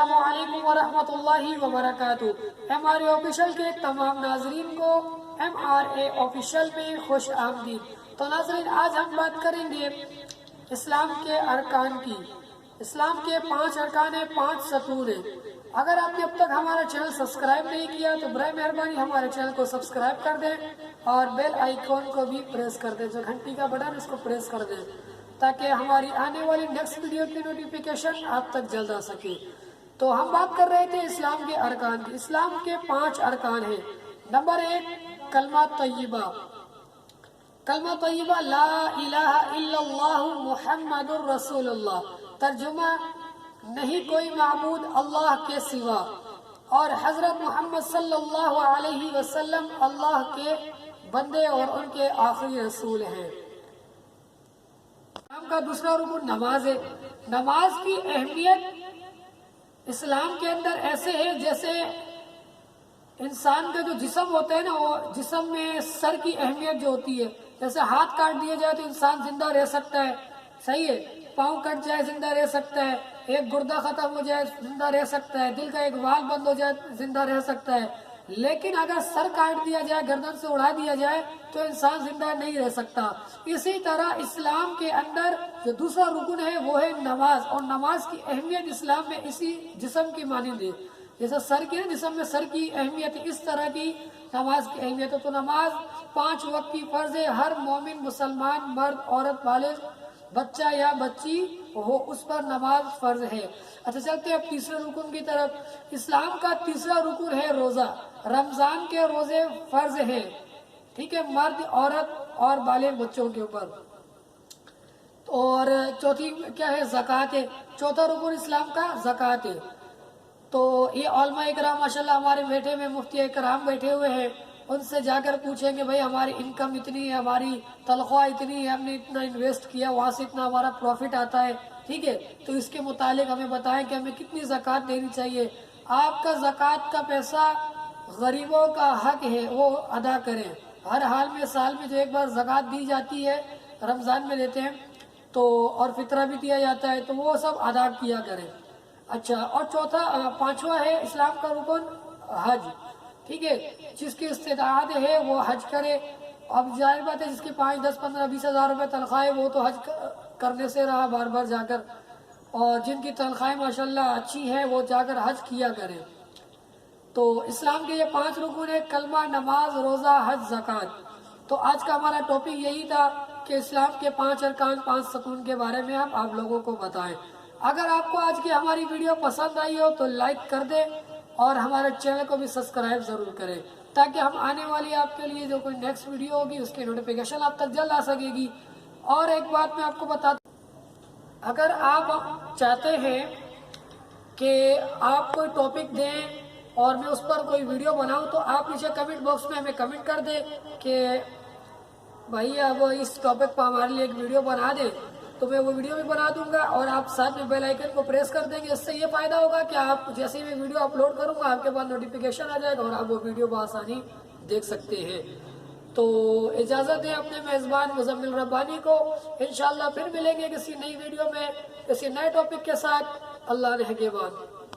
السلام علیکم ورحمۃ اللہ وبرکاتہ۔ ایم آر اے آفیشل کے تمام ناظرین کو ایم آر اے آفیشل میں خوش آمدید۔ تو ناظرین، آج ہم بات کریں گے اسلام کے ارکان کی۔ اسلام کے 5 ارکان ہیں، 5 ستون ہیں۔ اگر آپ نے اب تک ہمارا چینل سبسکرائب نہیں کیا تو برائے مہربانی ہمارے چینل کو سبسکرائب کر دیں اور بیل آئیکن کو بھی پریس کر دیں، جو گھنٹی کا بٹن اس کو پریس کر دیں تاکہ ہماری آنے والی نیکسٹ ویڈیو کی نوٹیفیکیشن آپ تک جلد آ سکے۔ تو ہم بات کر رہے تھے اسلام کے ارکان کی۔ اسلام کے 5 ارکان ہیں۔ نمبر 1، کلمہ طیبہ۔ کلمہ طیبہ لا الہ الا اللہ محمد الرسول اللہ، ترجمہ نہیں کوئی معبود اللہ کے سوا اور حضرت محمد صلی اللہ علیہ وسلم اللہ کے بندے اور ان کے آخری رسول ہیں۔ اسلام کا دوسرا رکن نماز ہے۔ نماز کی اہمیت اسلام کے اندر ایسے ہے جیسے انسان کا جو جسم ہوتا ہے نا، وہ جسم میں سر کی اہمیت جو ہوتی ہے، جیسے ہاتھ کاٹ دیا جائے تو انسان زندہ رہ سکتا ہے، صحیح ہے، پاؤں کٹ جائے زندہ رہ سکتا ہے، ایک گردہ ختم ہو جائے زندہ رہ سکتا ہے، دل کا ایک وال بند ہو جائے زندہ رہ سکتا ہے، لیکن اگر سر کاٹ دیا جائے، گردن سے اڑا دیا جائے تو انسان زندہ نہیں رہ سکتا۔ اسی طرح اسلام کے اندر جو دوسرا رکن ہے وہ ہے نماز، اور نماز کی اہمیت اسلام میں اسی جسم کی مانند ہے، جیسے سر کی جسم میں سر کی اہمیت، اس طرح کی نماز کی اہمیت ہے۔ تو نماز 5 وقت کی فرض ہے، ہر مومن مسلمان مرد عورت بالغ بچہ یا بچی ہو اس پر نماز فرض ہے۔ اچھا، چلتے ہیں اب تیسرے رکن کی طرف۔ اسلام کا تیسرا رکن ہے روزہ۔ رمضان کے روزے فرض ہیں، ٹھیک ہے، مرد عورت اور بالغ بچوں کے اوپر۔ اور چوتھی کیا ہے؟ زکوٰۃ ہے۔ چوتھا رکن اسلام کا زکوٰۃ ہے۔ تو یہ علماء اکرام ماشاءاللہ ہمارے بیٹھے میں مفتی اکرام بیٹھے ہوئے ہیں، ان سے جا کر پوچھیں گے بھائی ہماری انکم اتنی ہے، ہماری تنخواہ اتنی ہے، ہم نے اتنا انویسٹ کیا، وہاں سے اتنا ہمارا پروفٹ آتا ہے، ٹھیک ہے، تو اس کے متعلق ہمیں بتائیں کہ ہمیں کتنی زکوٰۃ دینی چاہیے۔ آپ کا زکوٰۃ کا پیسہ غریبوں کا حق ہے، وہ ادا کریں۔ ہر حال میں سال میں جو ایک بار زکوٰۃ دی جاتی ہے، رمضان میں دیتے ہیں تو، اور فطرہ بھی دیا جاتا ہے، تو وہ سب ادا کیا کریں۔ اچھا، اور پانچواں ہے اسلام کا رکن حج، ٹھیک ہے، جس کی استطاعت ہے وہ حج کرے۔ اب ظاہر بات ہے جس کے 5، 10، 15، 20 ہزار روپے تنخواہ ہے وہ تو حج کرنے سے رہا بار بار جا کر، اور جن کی تنخواہیں ماشاءاللہ اچھی ہیں وہ جا کر حج کیا کریں۔ تو اسلام کے یہ 5 رکن ہیں، کلمہ، نماز، روزہ، حج، زکوٰۃ۔ تو آج کا ہمارا ٹاپک یہی تھا کہ اسلام کے 5 ارکان، 5 ستون کے بارے میں ہم آپ لوگوں کو بتائیں۔ اگر آپ کو آج کی ہماری ویڈیو پسند آئی ہو تو لائک کر دیں اور ہمارے چینل کو بھی سبسکرائب ضرور کریں تاکہ ہم آنے والی آپ کے لیے جو کوئی نیکسٹ ویڈیو ہوگی اس کی نوٹیفیکیشن آپ تک جلد آ سکے گی۔ اور ایک بات میں آپ کو بتا دوں، اگر آپ چاہتے ہیں کہ آپ کوئی ٹاپک دیں اور میں اس پر کوئی ویڈیو بناؤں تو آپ نیچے کمنٹ باکس میں ہمیں کمنٹ کر دیں کہ بھائی اب اس ٹاپک پر ہمارے لیے ایک ویڈیو بنا دیں، تو میں وہ ویڈیو بھی بنا دوں گا اور آپ ساتھ میں بیل آئیکن کو پریس کر دیں گے۔ اس سے یہ فائدہ ہوگا کہ آپ جیسے ہی میں ویڈیو اپلوڈ کروں گا آپ کے پاس نوٹیفیکیشن آ جائے گا اور آپ وہ ویڈیو بآسانی دیکھ سکتے ہیں۔ تو اجازت ہے اپنے میزبان مزمل ربانی کو، انشاءاللہ پھر ملیں گے کسی نئی ویڈیو میں کسی نئے ٹاپک کے ساتھ۔ اللہ نگہبان۔